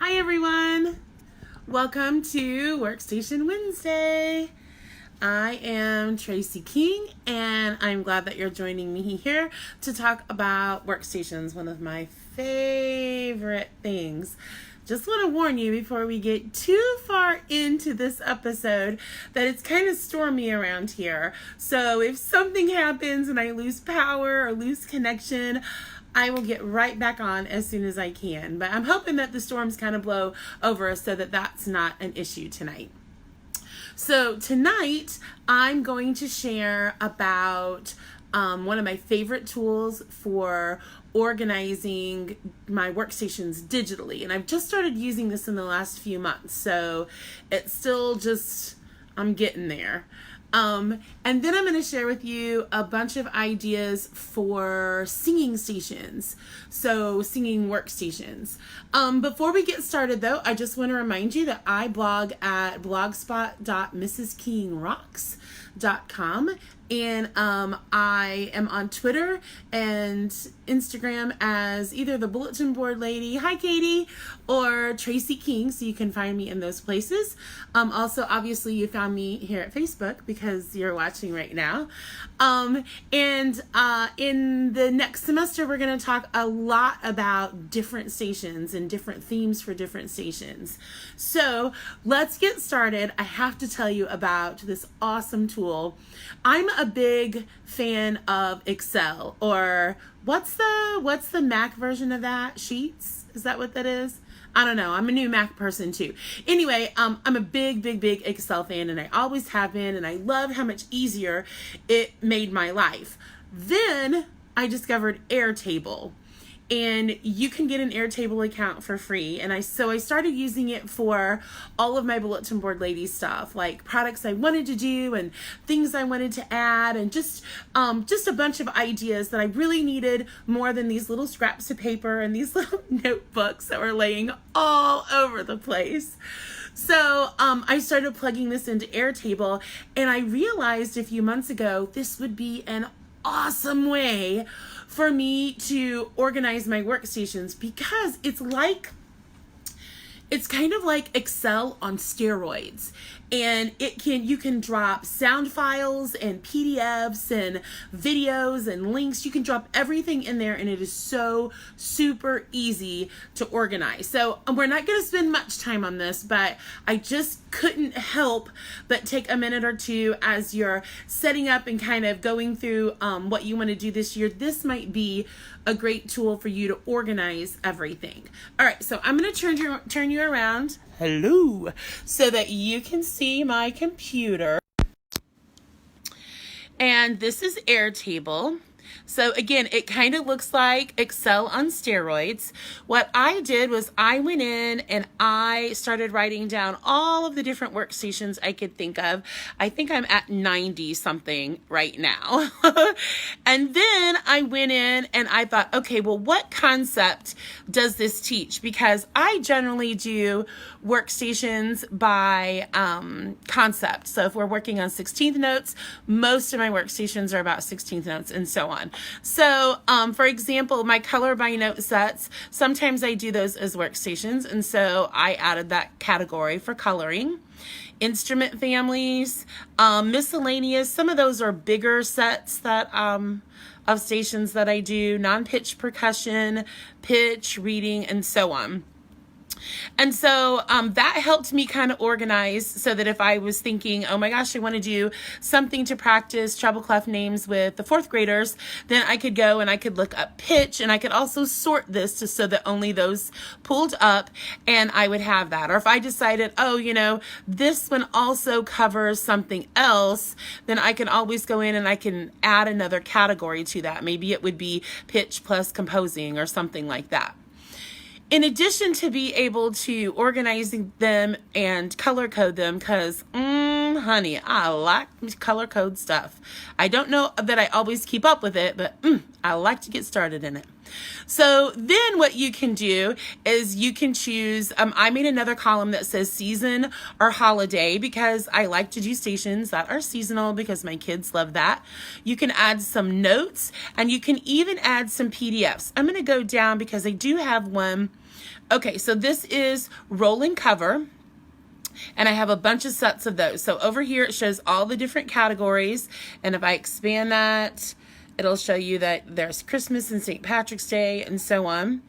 Hi everyone, welcome to Workstation Wednesday. I am Tracy King and I'm glad that you're joining me here to talk about workstations, one of my favorite things. Just want to warn you before we get too far into this episode that it's kind of stormy around here. So if something happens and I lose power or lose connection, I will get right back on as soon as I can. But I'm hoping that the storms kind of blow over so that that's not an issue tonight. So tonight I'm going to share about one of my favorite tools for organizing my workstations digitally. And I've just started using this in the last few months. So it's still just, I'm getting there. And then I'm going to share with you a bunch of ideas for singing stations. So singing workstations. Before we get started though, I just want to remind you that I blog at blogspot.mrskingrocks.com. And I am on Twitter and Instagram as either the Bulletin Board Lady, hi Katie, or Tracy King, so you can find me in those places. Also, obviously, you found me here at Facebook because you're watching right now. And in the next semester, we're going to talk a lot about different stations and different themes for different stations. So let's get started. I have to tell you about this awesome tool. I'm a big fan of Excel, or what's the Mac version of that? Sheets? Is that what that is? I don't know. I'm a new Mac person too. Anyway, I'm a big Excel fan, and I always have been, and I love how much easier it made my life. Then I discovered Airtable. And you can get an Airtable account for free. And so I started using it for all of my Bulletin Board Lady stuff, like products I wanted to do and things I wanted to add, and just a bunch of ideas that I really needed more than these little scraps of paper and these little notebooks that were laying all over the place. So I started plugging this into Airtable, and I realized a few months ago this would be an awesome way for me to organize my workstations, because it's kind of like Excel on steroids. And you can drop sound files and PDFs and videos and links. You can drop everything in there, and it is so super easy to organize. So we're not going to spend much time on this, but I just couldn't help but take a minute or two as you're setting up and kind of going through what you want to do this year. This might be a great tool for you to organize everything. All right, so I'm going to turn you around. Hello, so that you can see my computer. And this is Airtable. So again, it kind of looks like Excel on steroids. What I did was I went in and I started writing down all of the different workstations I could think of. I think I'm at 90 something right now. And then I went in and I thought, okay, well, what concept does this teach? Because I generally do workstations by concept. So if we're working on 16th notes, most of my workstations are about 16th notes and so on. So, for example, my color by note sets, sometimes I do those as workstations, and so I added that category for coloring. Instrument families, miscellaneous, some of those are bigger sets that of stations that I do, non-pitch percussion, pitch, reading, and so on. And so that helped me kind of organize so that if I was thinking, oh my gosh, I want to do something to practice treble clef names with the fourth graders, then I could go and I could look up pitch, and I could also sort this so that only those pulled up, and I would have that. Or if I decided, oh, this one also covers something else, then I can always go in and I can add another category to that. Maybe it would be pitch plus composing or something like that. In addition to be able to organizing them and color code them, because, honey, I like color code stuff. I don't know that I always keep up with it, but I like to get started in it. So then what you can do is you can choose, I made another column that says season or holiday because I like to do stations that are seasonal because my kids love that. You can add some notes and you can even add some PDFs. I'm going to go down because I do have one Okay, so this is roll and cover. And I have a bunch of sets of those. So over here, it shows all the different categories. And if I expand that, it'll show you that there's Christmas and St. Patrick's Day and so on.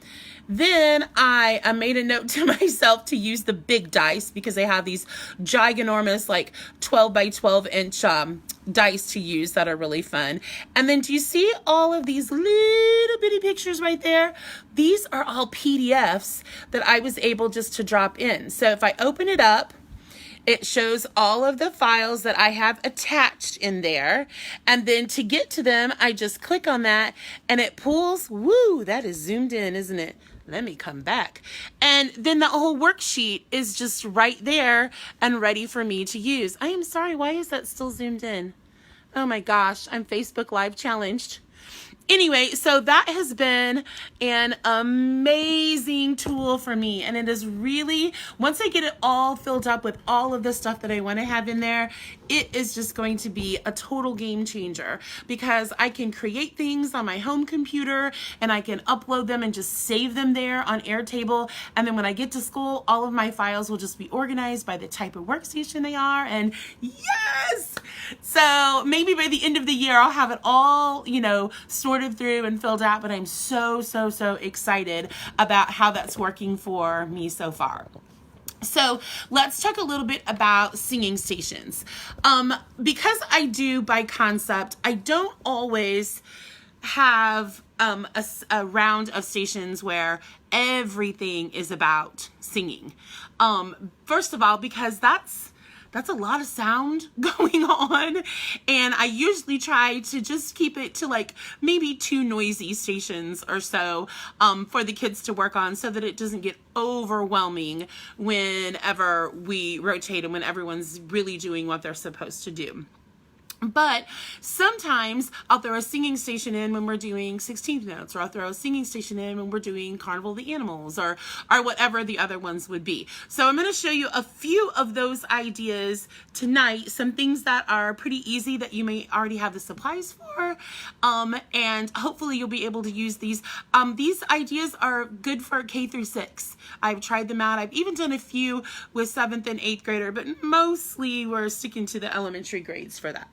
Then I made a note to myself to use the big dice because they have these giganormous, like 12 by 12 inch dice to use that are really fun. And then do you see all of these little bitty pictures right there? These are all PDFs that I was able just to drop in. So if I open it up, it shows all of the files that I have attached in there. And then to get to them, I just click on that and it pulls. Woo, that is zoomed in, isn't it? Let me come back. And then the whole worksheet is just right there and ready for me to use. I am sorry, why is that still zoomed in? Oh my gosh, I'm Facebook Live challenged. Anyway, so that has been an amazing tool for me. And it is really, once I get it all filled up with all of the stuff that I want to have in there, it is just going to be a total game changer because I can create things on my home computer and I can upload them and just save them there on Airtable. And then when I get to school, all of my files will just be organized by the type of workstation they are. And yes! So maybe by the end of the year, I'll have it all, sorted through and filled out, but I'm so excited about how that's working for me so far. So let's talk a little bit about singing stations. Because I do by concept, I don't always have a round of stations where everything is about singing. First of all, because that's a lot of sound going on. And I usually try to just keep it to like maybe 2 noisy stations or so for the kids to work on so that it doesn't get overwhelming whenever we rotate and when everyone's really doing what they're supposed to do. But sometimes I'll throw a singing station in when we're doing 16th notes, or I'll throw a singing station in when we're doing Carnival of the Animals, or whatever the other ones would be. So I'm going to show you a few of those ideas tonight, some things that are pretty easy that you may already have the supplies for, and hopefully you'll be able to use these. These ideas are good for K through 6. I've tried them out. I've even done a few with 7th and 8th grader, but mostly we're sticking to the elementary grades for that.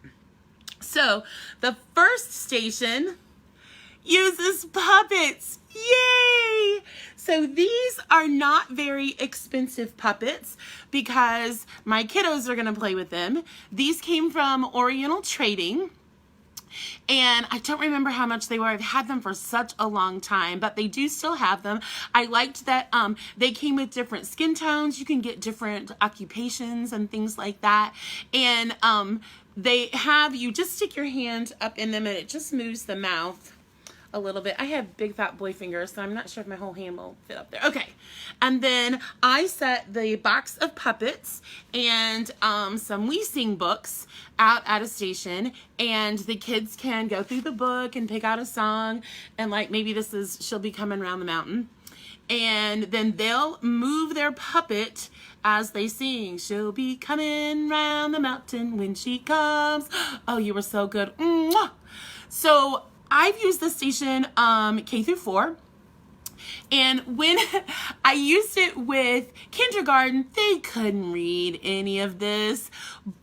So the first station uses puppets. Yay! So these are not very expensive puppets because my kiddos are going to play with them. These came from Oriental Trading. And I don't remember how much they were. I've had them for such a long time, but they do still have them. I liked that they came with different skin tones. You can get different occupations and things like that. And they have, you just stick your hand up in them and it just moves the mouth a little bit. I have big fat boy fingers, so I'm not sure if my whole hand will fit up there. Okay. And then I set the box of puppets and some We Sing books out at a station, and the kids can go through the book and pick out a song, and like maybe this is She'll Be Coming Round the Mountain. And then they'll move their puppet as they sing. She'll be coming round the mountain when she comes. Oh, you were so good. Mwah! So I've used this station K through 4. And when I used it with kindergarten, they couldn't read any of this.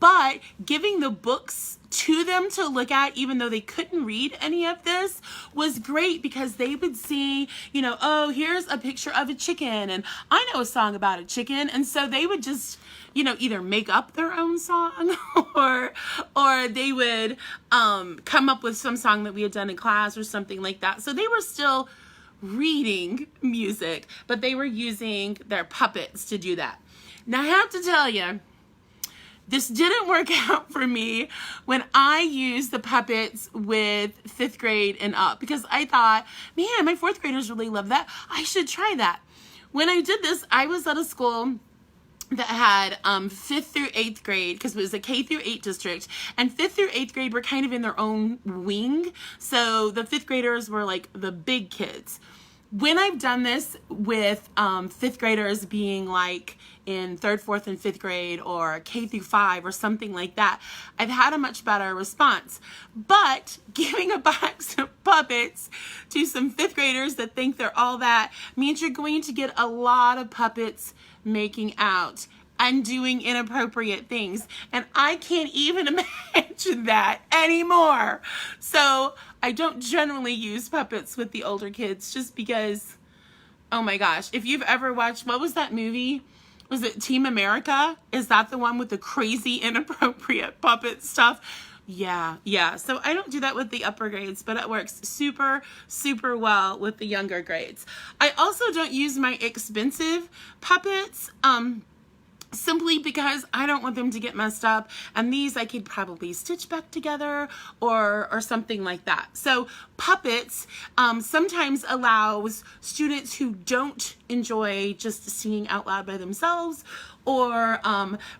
But giving the books to them to look at, even though they couldn't read any of this, was great because they would see, oh, here's a picture of a chicken, and I know a song about a chicken. And so they would just, either make up their own song or they would come up with some song that we had done in class or something like that. So they were still reading music, but they were using their puppets to do that. Now I have to tell you, this didn't work out for me when I used the puppets with 5th grade and up, because I thought, man, my 4th graders really love that. I should try that. When I did this, I was at a school that had 5th through 8th grade, because it was a K through 8 district, and 5th through 8th grade were kind of in their own wing. So the 5th graders were like the big kids. when I've done this with fifth graders being like in third, fourth, and fifth grade, or K through 5 or something like that, I've had a much better response. But giving a box of puppets to some fifth graders that think they're all that means you're going to get a lot of puppets making out and doing inappropriate things. And I can't even imagine that anymore. So I don't generally use puppets with the older kids just because, oh my gosh, if you've ever watched, what was that movie? Was it Team America? Is that the one with the crazy inappropriate puppet stuff? Yeah. So I don't do that with the upper grades, but it works super, super well with the younger grades. I also don't use my expensive puppets, simply because I don't want them to get messed up, and these I could probably stitch back together or something like that. So puppets sometimes allows students who don't enjoy just singing out loud by themselves, or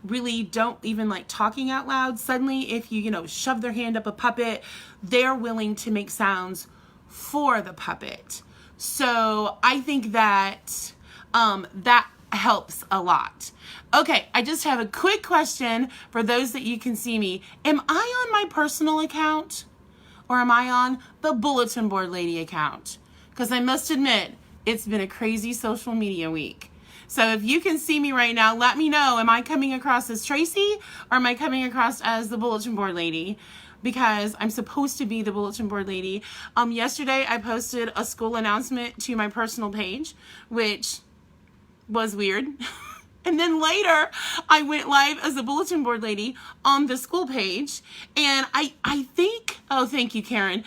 really don't even like talking out loud. Suddenly, if you shove their hand up a puppet, they're willing to make sounds for the puppet. So I think that that helps a lot. Okay, I just have a quick question for those that you can see me. Am I on my personal account, or am I on the Bulletin Board Lady account? Because I must admit, it's been a crazy social media week. So if you can see me right now, let me know. Am I coming across as Tracy, or am I coming across as the Bulletin Board Lady? Because I'm supposed to be the Bulletin Board Lady. Yesterday, I posted a school announcement to my personal page, which was weird. And then later, I went live as a Bulletin Board Lady on the school page. And I think, oh, thank you, Karen.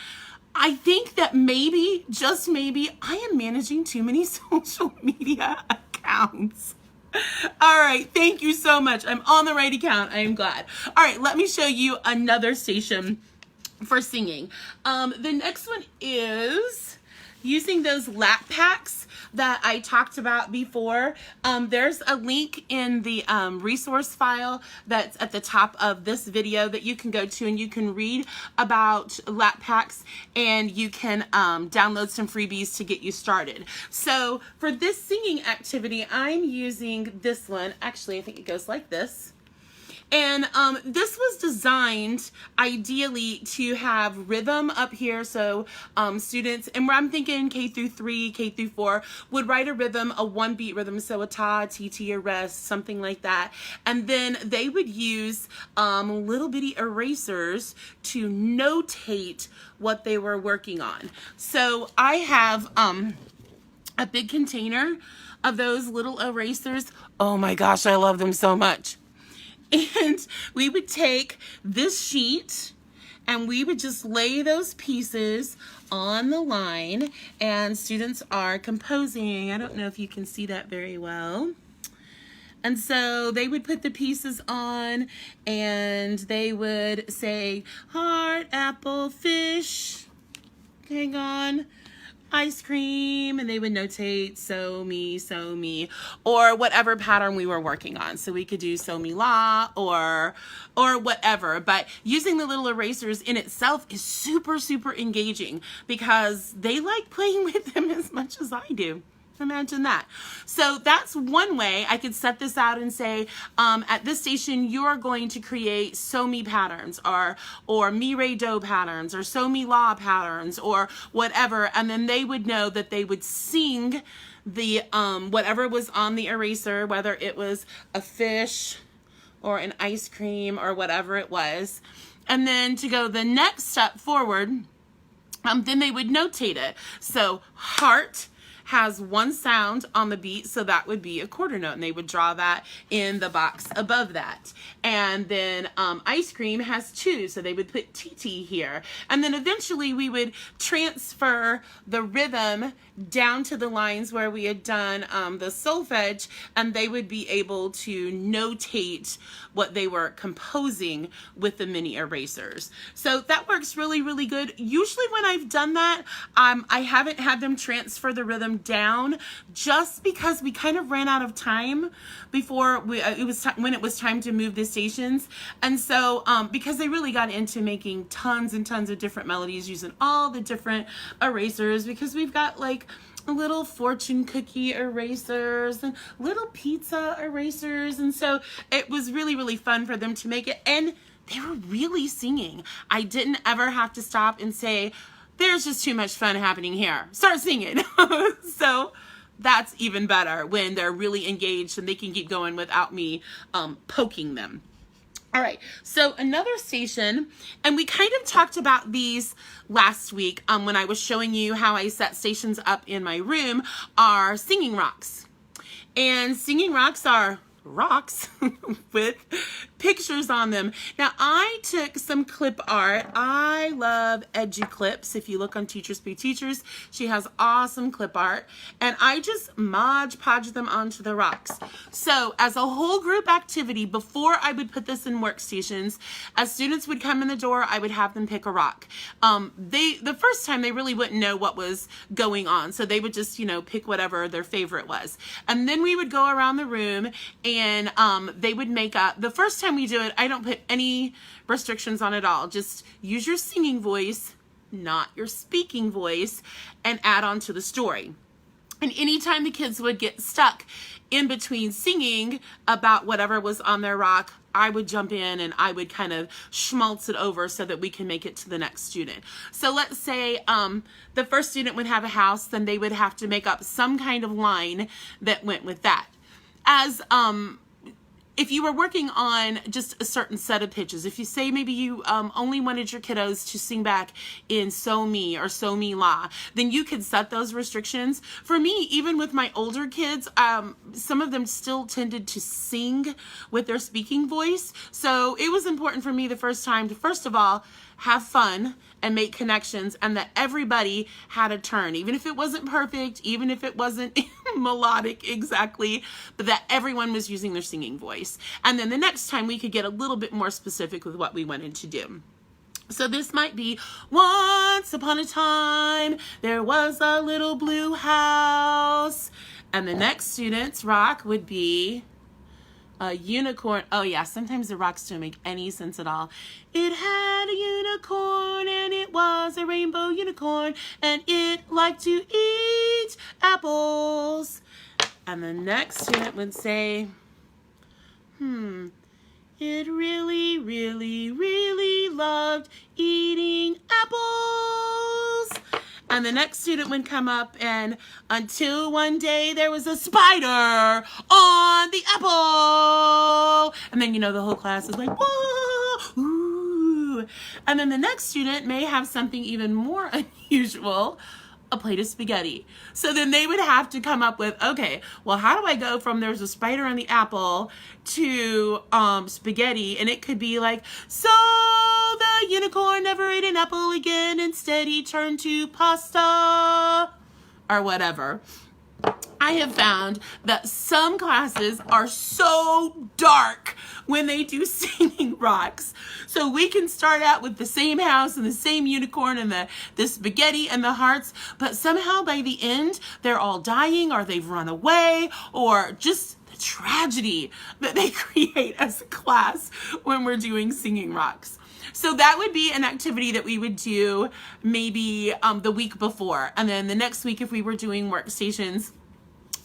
I think that maybe, just maybe, I am managing too many social media accounts. All right, thank you so much. I'm on the right account. I am glad. All right, let me show you another station for singing. The next one is using those lap packs that I talked about before. There's a link in the resource file that's at the top of this video that you can go to, and you can read about lap packs, and you can download some freebies to get you started. So for this singing activity, I'm using this one. Actually, I think it goes like this. And this was designed ideally to have rhythm up here, so students, and where I'm thinking K through 3, K through 4, would write a rhythm, a 1-beat rhythm, so a ta, TT, a rest, something like that. And then they would use little bitty erasers to notate what they were working on. So I have a big container of those little erasers. Oh my gosh, I love them so much. And we would take this sheet and we would just lay those pieces on the line, and students are composing. I don't know if you can see that very well. And so they would put the pieces on, and they would say heart, apple, fish, hang on, ice cream, and they would notate so me, or whatever pattern we were working on. So we could do so me la, or whatever. But using the little erasers in itself is super, super engaging because they like playing with them as much as I do. Imagine that. So that's one way I could set this out and say, at this station, you are going to create so me patterns, or mi re do patterns, or so me la patterns, or whatever. And then they would know that they would sing the whatever was on the eraser, whether it was a fish or an ice cream or whatever it was. And then to go the next step forward, then they would notate it. So heart has one sound on the beat, so that would be a quarter note, and they would draw that in the box above that. And then ice cream has 2, so they would put TT here. And then eventually we would transfer the rhythm down to the lines where we had done the solfege, and they would be able to notate what they were composing with the mini erasers. So that works really, really good. Usually when I've done that, I haven't had them transfer the rhythm down, just because we kind of ran out of time before when it was time to move the stations. And so because they really got into making tons and tons of different melodies using all the different erasers, because we've got like little fortune cookie erasers and little pizza erasers. And so it was really, really fun for them to make it. And they were really singing. I didn't ever have to stop and say, there's just too much fun happening here. Start singing. So that's even better when they're really engaged and they can keep going without me poking them. All right, so another station, and we kind of talked about these last week when I was showing you how I set stations up in my room, are singing rocks. And singing rocks are rocks with pictures on them. Now, I took some clip art. I love Edgy Clips. If you look on Teachers Be Teachers, she has awesome clip art. And I just Mod Podge them onto the rocks. So as a whole group activity, before I would put this in Workstations, as students would come in the door, I would have them pick a rock. The first time they really wouldn't know what was going on. So they would just, pick whatever their favorite was. And then we would go around the room and they would make up. The first time we do it, I don't put any restrictions on at all. Just use your singing voice, not your speaking voice, and add on to the story. And anytime the kids would get stuck in between singing about whatever was on their rock, I would jump in and I would kind of schmaltz it over so that we can make it to the next student. So let's say the first student would have a house, then they would have to make up some kind of line that went with that. As if you were working on just a certain set of pitches, if you say maybe you only wanted your kiddos to sing back in So Me or So Me La, then you could set those restrictions. For me, even with my older kids, some of them still tended to sing with their speaking voice. So it was important for me the first time to, first of all, have fun and make connections, and that everybody had a turn, even if it wasn't perfect, even if it wasn't melodic exactly, but that everyone was using their singing voice. And then the next time we could get a little bit more specific with what we wanted to do. So this might be, once upon a time, there was a little blue house. And the next student's rock would be a unicorn. Oh yeah, sometimes the rocks don't make any sense at all. It had a unicorn and it was a rainbow unicorn and it liked to eat apples. And the next student would say, it really, really, really loved eating apples. And the next student would come up and until one day there was a spider on the apple. And then, the whole class is like, whoa, ooh. And then the next student may have something even more unusual, a plate of spaghetti. So then they would have to come up with, okay, well, how do I go from there's a spider on the apple to spaghetti? And it could be like, so the unicorn never ate an apple again. Instead, he turned to pasta or whatever. I have found that some classes are so dark when they do singing rocks. So we can start out with the same house and the same unicorn and the spaghetti and the hearts, but somehow by the end, they're all dying or they've run away or just the tragedy that they create as a class when we're doing singing rocks. So that would be an activity that we would do maybe the week before. And then the next week, if we were doing Workstations,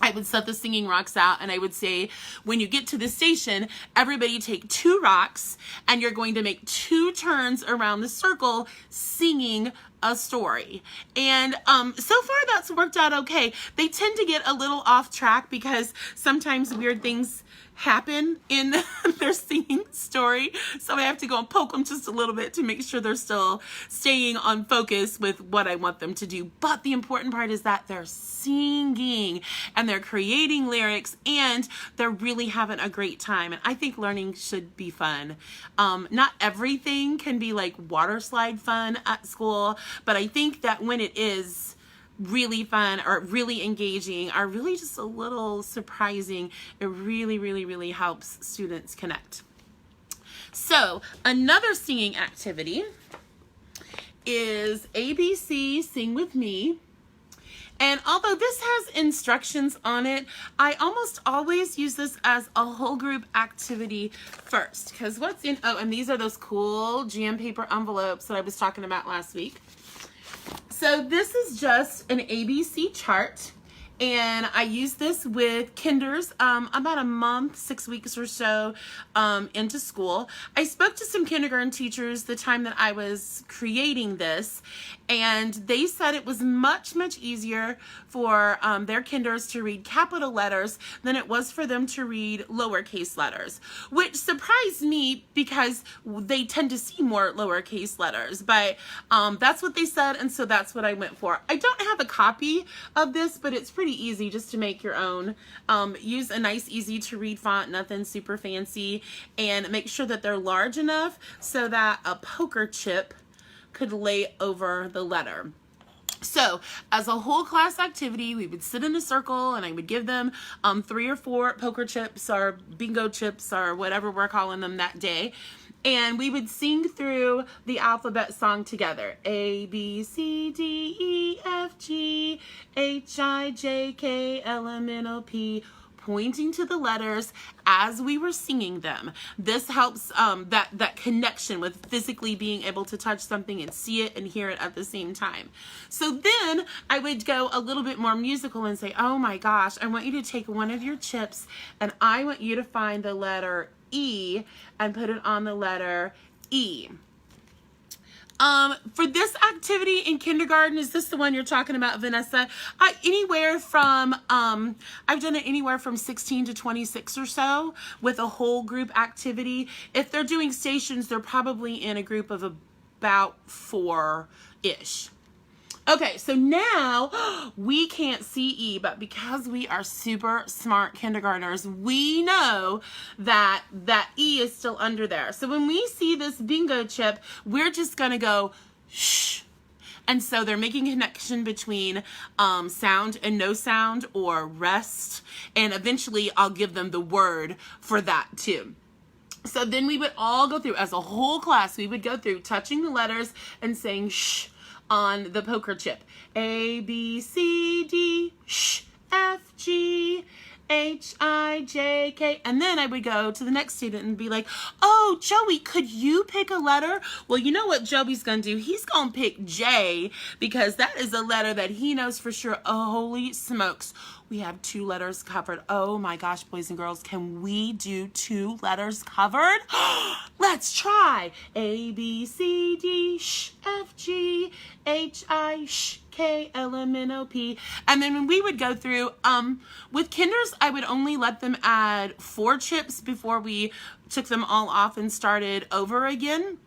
I would set the singing rocks out and I would say, when you get to the station, everybody take 2 rocks and you're going to make 2 turns around the circle singing a story. And so far that's worked out okay. They tend to get a little off track because sometimes weird things happen in their singing story. So I have to go and poke them just a little bit to make sure they're still staying on focus with what I want them to do. But the important part is that they're singing and they're creating lyrics and they're really having a great time. And I think learning should be fun. Not everything can be like water slide fun at school, but I think that when it is really fun or really engaging or really just a little surprising, it really, really, really helps students connect. So another singing activity is ABC Sing With Me. And although this has instructions on it, I almost always use this as a whole group activity first. Because what's in, and these are those cool jam paper envelopes that I was talking about last week. So this is just an ABC chart. And I used this with kinders about a month, 6 weeks or so into school. I spoke to some kindergarten teachers the time that I was creating this, and they said it was much, much easier for their kinders to read capital letters than it was for them to read lowercase letters, which surprised me because they tend to see more lowercase letters, but that's what they said, and so that's what I went for. I don't have a copy of this, but it's pretty easy just to make your own. Use a nice, easy to read font, nothing super fancy, and make sure that they're large enough so that a poker chip could lay over the letter. So as a whole class activity, we would sit in a circle and I would give them 3 or 4 poker chips or bingo chips or whatever we're calling them that day. And we would sing through the alphabet song together. A, B, C, D, E, F, G, H, I, J, K, L, M, N, O, P, pointing to the letters as we were singing them. This helps that connection with physically being able to touch something and see it and hear it at the same time. So then I would go a little bit more musical and say, oh my gosh, I want you to take one of your chips and I want you to find the letter E and put it on the letter E. For this activity in kindergarten, is this the one you're talking about, Vanessa? Anywhere from, I've done it anywhere from 16 to 26 or so with a whole group activity. If they're doing stations, they're probably in a group of about 4-ish. Okay, so now we can't see E, but because we are super smart kindergartners, we know that that E is still under there. So when we see this bingo chip, we're just gonna go shh. And so they're making a connection between sound and no sound or rest. And eventually I'll give them the word for that too. So then we would all go through, as a whole class, we would go through touching the letters and saying shh on the poker chip. A, B, C, D, sh, F, G, H, I, J, K. And then I would go to the next student and be like, oh, Joey, could you pick a letter? Well, you know what Joey's going to do? He's going to pick J because that is a letter that he knows for sure. Oh, holy smokes. We have 2 letters covered. Oh my gosh, boys and girls, can we do 2 letters covered? Let's try. A, B, C, D, sh, F, G, H, I, sh, K, L, M, N, O, P. And then when we would go through, with kinders, I would only let them add 4 chips before we took them all off and started over again.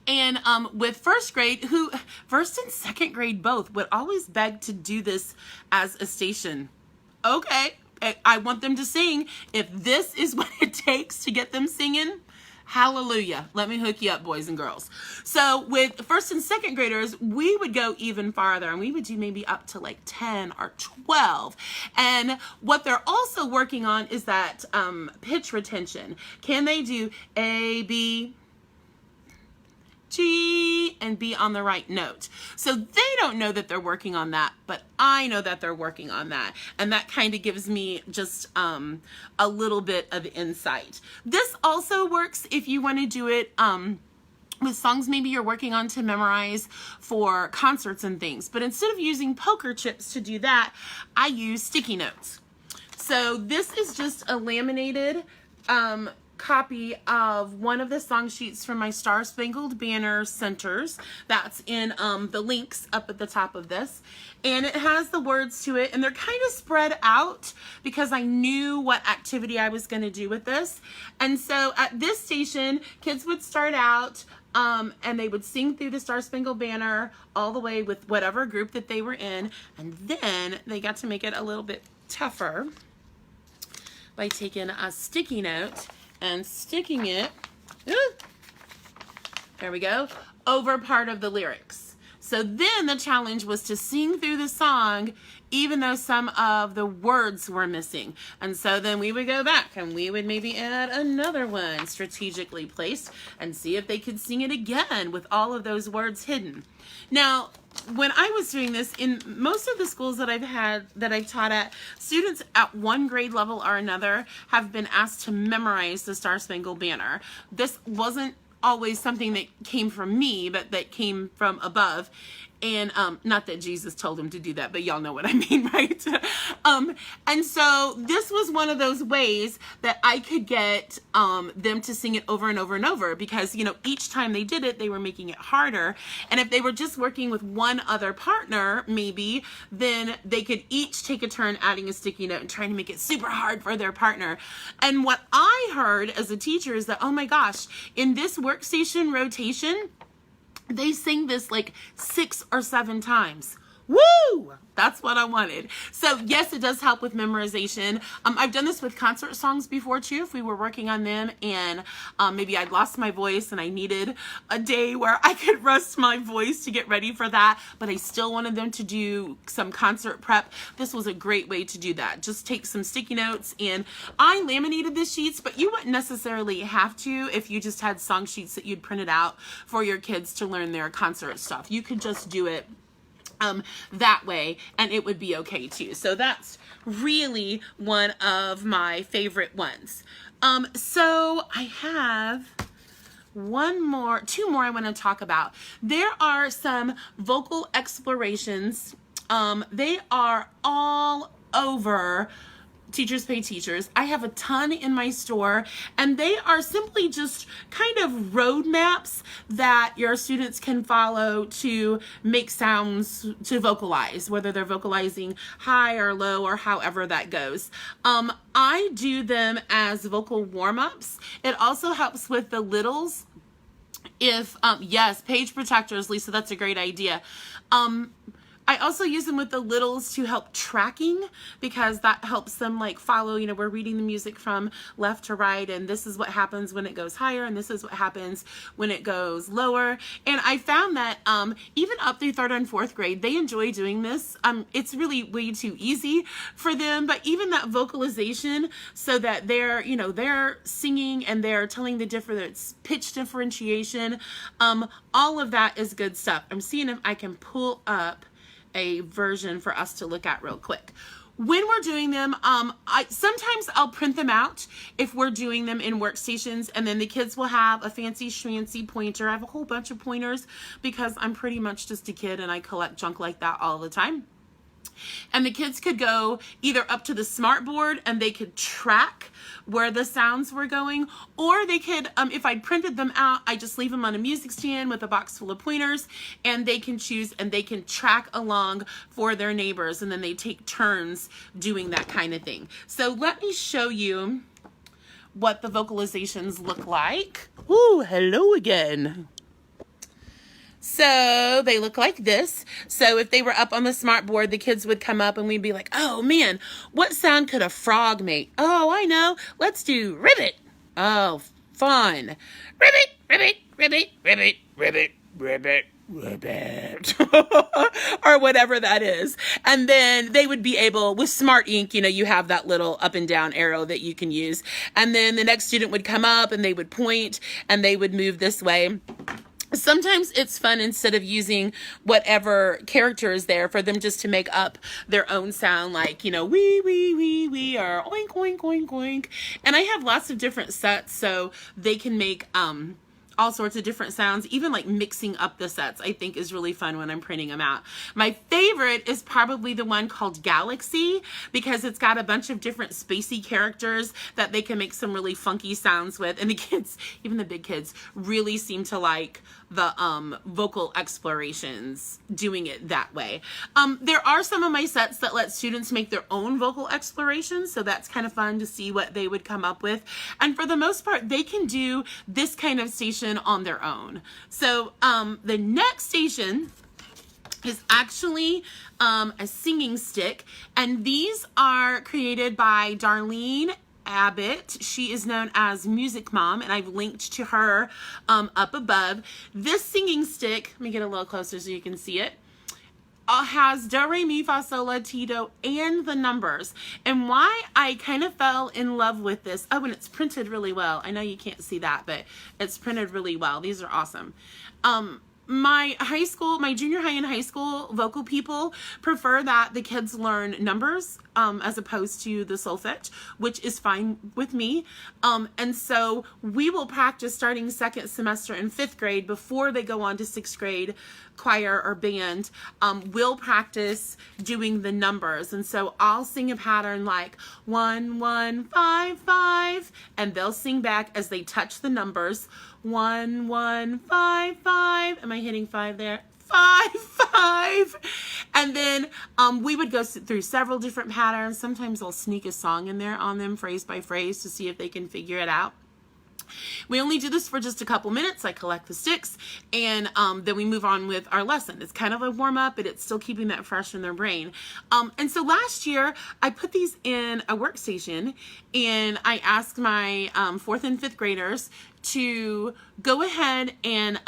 And with first grade, first and second grade both would always beg to do this as a station. Okay, I want them to sing. If this is what it takes to get them singing, hallelujah. Let me hook you up, boys and girls. So with first and second graders, we would go even farther and we would do maybe up to like 10 or 12. And what they're also working on is that pitch retention. Can they do A, B, G, and be on the right note? So they don't know that they're working on that, but I know that they're working on that. And that kind of gives me just a little bit of insight. This also works if you want to do it with songs maybe you're working on to memorize for concerts and things. But instead of using poker chips to do that, I use sticky notes. So this is just a laminated copy of one of the song sheets from my Star Spangled Banner centers. That's in the links up at the top of this. And it has the words to it, and they're kind of spread out because I knew what activity I was going to do with this. And so at this station, kids would start out and they would sing through the Star Spangled Banner all the way with whatever group that they were in. And then they got to make it a little bit tougher by taking a sticky note and sticking it, there we go, over part of the lyrics. So then the challenge was to sing through the song even though some of the words were missing. And so then we would go back and we would maybe add another one strategically placed and see if they could sing it again with all of those words hidden. Now, when I was doing this, in most of the schools that I've taught at, students at one grade level or another have been asked to memorize the Star Spangled Banner. This wasn't always something that came from me, but that came from above. And not that Jesus told him to do that, but y'all know what I mean, right? And so this was one of those ways that I could get them to sing it over and over and over, because, you know, each time they did it, they were making it harder. And if they were just working with one other partner, maybe, then they could each take a turn adding a sticky note and trying to make it super hard for their partner. And what I heard as a teacher is that, oh my gosh, in this workstation rotation, they sing this like 6 or 7 times. Woo! That's what I wanted. So yes, it does help with memorization. I've done this with concert songs before too, if we were working on them and maybe I'd lost my voice and I needed a day where I could rest my voice to get ready for that, but I still wanted them to do some concert prep. This was a great way to do that. Just take some sticky notes, and I laminated the sheets, but you wouldn't necessarily have to if you just had song sheets that you'd printed out for your kids to learn their concert stuff. You could just do it that way, and it would be okay too. So that's really one of my favorite ones. So I have two more I want to talk about. There are some vocal explorations. They are all over Teachers Pay Teachers. I have a ton in my store, and they are simply just kind of roadmaps that your students can follow to make sounds, to vocalize, whether they're vocalizing high or low or however that goes. I do them as vocal warm-ups. It also helps with the littles. If, yes, page protectors, Lisa, that's a great idea. I also use them with the littles to help tracking, because that helps them like follow, you know, we're reading the music from left to right, and this is what happens when it goes higher, and this is what happens when it goes lower. And I found that even up through 3rd and 4th grade, they enjoy doing this. It's really way too easy for them, but even that vocalization, so that they're, you know, they're singing and they're telling the difference, pitch differentiation, all of that is good stuff. I'm seeing if I can pull up a version for us to look at real quick. When we're doing them, sometimes I'll print them out if we're doing them in Workstations, and then the kids will have a fancy schmancy pointer. I have a whole bunch of pointers because I'm pretty much just a kid and I collect junk like that all the time. And the kids could go either up to the Smartboard and they could track where the sounds were going, or they could, if I printed them out, I just leave them on a music stand with a box full of pointers, and they can choose and they can track along for their neighbors, and then they take turns doing that kind of thing. So let me show you what the vocalizations look like. Ooh, hello again. So they look like this. So if they were up on the Smartboard, the kids would come up and we'd be like, oh man, what sound could a frog make? Oh, I know. Let's do ribbit. Oh, fun. Ribbit, ribbit, ribbit, ribbit, ribbit, ribbit, ribbit. Or whatever that is. And then they would be able, with Smart Ink, you know, you have that little up and down arrow that you can use. And then the next student would come up and they would point and they would move this way. Sometimes it's fun, instead of using whatever character is there, for them just to make up their own sound, like, you know, wee, wee, wee, wee, or oink, oink, oink, oink. And I have lots of different sets, so they can make all sorts of different sounds. Even like mixing up the sets, I think, is really fun when I'm printing them out. My favorite is probably the one called Galaxy, because it's got a bunch of different spacey characters that they can make some really funky sounds with. And the kids, even the big kids, really seem to like the vocal explorations, doing it that way. There are some of my sets that let students make their own vocal explorations, so that's kind of fun to see what they would come up with. And for the most part, they can do this kind of station on their own. So the next station is actually a singing stick, and these are created by Darlene Abbott. She is known as Music Mom, and I've linked to her up above. This singing stick, let me get a little closer so you can see it, has do, re, mi, fa, sol, la, ti, do, and the numbers. And why I kind of fell in love with this, oh, and it's printed really well. I know you can't see that, but it's printed really well. These are awesome. my junior high and high school vocal people prefer that the kids learn numbers as opposed to the solfege, which is fine with me. And so we will practice starting second semester in 5th grade before they go on to 6th grade choir or band. We'll practice doing the numbers. And so I'll sing a pattern like 1, 1, 5, 5, and they'll sing back as they touch the numbers. 1, 1, 5, 5. Am I hitting 5 there? 5, 5. And then we would go through several different patterns. Sometimes I'll sneak a song in there on them, phrase by phrase, to see if they can figure it out. We only do this for just a couple minutes. I collect the sticks, and then we move on with our lesson. It's kind of a warm-up, but it's still keeping that fresh in their brain. And so last year, I put these in a workstation, and I asked my 4th and 5th graders to go ahead and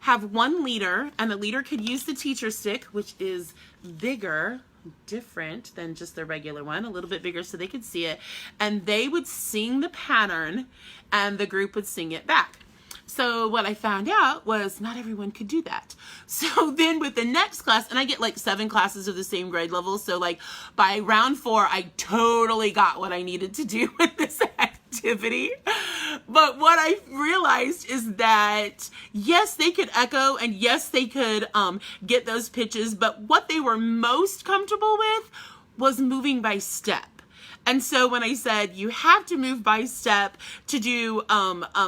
have one leader, and the leader could use the teacher stick, which is bigger, different than just the regular one, a little bit bigger so they could see it, and they would sing the pattern and the group would sing it back. So what I found out was not everyone could do that. So then with the next class, and I get like 7 classes of the same grade level, so like by round 4 I totally got what I needed to do with this activity. But what I realized is that yes, they could echo, and yes, they could get those pitches, but what they were most comfortable with was moving by step. And so when I said you have to move by step to do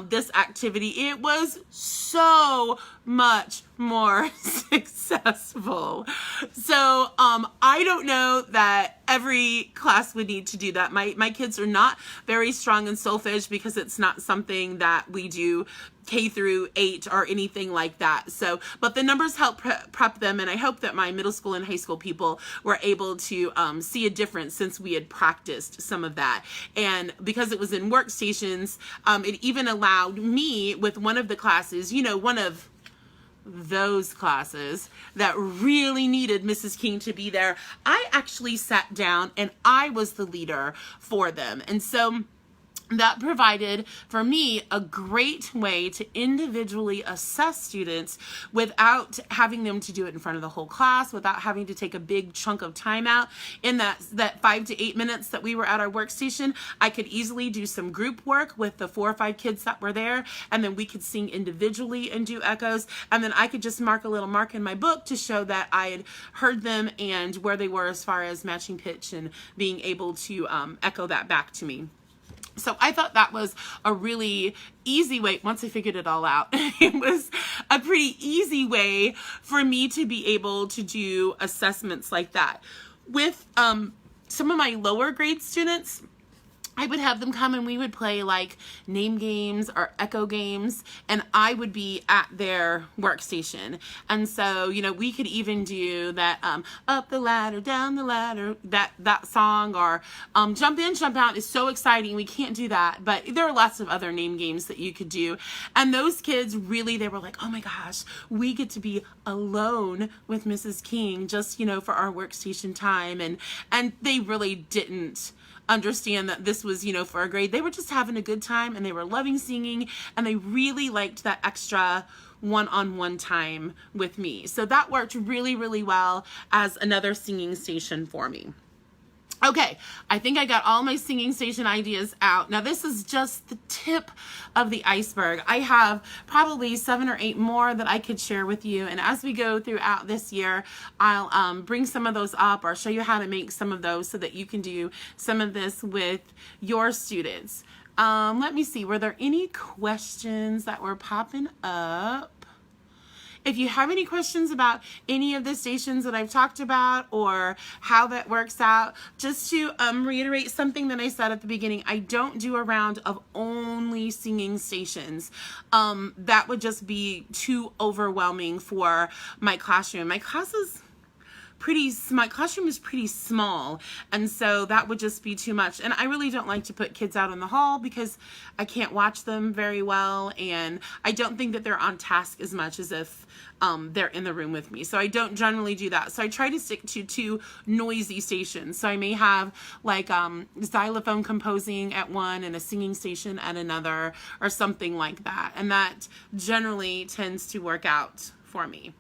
this activity, it was so much more successful. So I don't know that every class would need to do that. My kids are not very strong in solfege because it's not something that we do K through 8 or anything like that. So, but the numbers help prep them, and I hope that my middle school and high school people were able to see a difference since we had practiced some of that. And because it was in Workstations, it even allowed me with one of the classes, you know, one of those classes that really needed Mrs. King to be there, I actually sat down and I was the leader for them. And so that provided for me a great way to individually assess students without having them to do it in front of the whole class, without having to take a big chunk of time out. In that 5 to 8 minutes that we were at our workstation, I could easily do some group work with the 4 or 5 kids that were there, and then we could sing individually and do echoes, and then I could just mark a little mark in my book to show that I had heard them and where they were as far as matching pitch and being able to echo that back to me. So I thought that was a really easy way, once I figured it all out, it was a pretty easy way for me to be able to do assessments like that. With some of my lower grade students, I would have them come and we would play like name games or echo games, and I would be at their workstation. And so, you know, we could even do that up the ladder, down the ladder, that song, or jump in, jump out is so exciting. We can't do that, but there are lots of other name games that you could do. And those kids really, they were like, oh my gosh, we get to be alone with Mrs. King just, you know, for our workstation time. And they really didn't understand that this was, you know, for a grade. They were just having a good time, and they were loving singing, and they really liked that extra one-on-one time with me. So that worked really, really well as another singing station for me. Okay, I think I got all my singing station ideas out. Now this is just the tip of the iceberg. I have probably 7 or 8 more that I could share with you, and as we go throughout this year, I'll bring some of those up or show you how to make some of those so that you can do some of this with your students. Let me see, were there any questions that were popping up? If you have any questions about any of the stations that I've talked about or how that works out, just to reiterate something that I said at the beginning, I don't do a round of only singing stations. That would just be too overwhelming for my classroom. My classroom is pretty small, and so that would just be too much. And I really don't like to put kids out in the hall because I can't watch them very well, and I don't think that they're on task as much as if they're in the room with me. So I don't generally do that. So I try to stick to 2 noisy stations. So I may have like xylophone composing at one and a singing station at another, or something like that. And that generally tends to work out for me.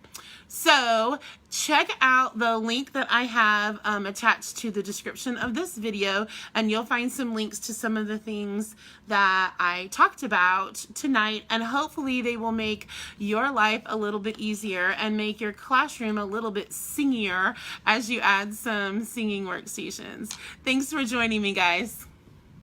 So check out the link that I have attached to the description of this video, and you'll find some links to some of the things that I talked about tonight, and hopefully they will make your life a little bit easier and make your classroom a little bit singier as you add some singing workstations. Thanks for joining me, guys.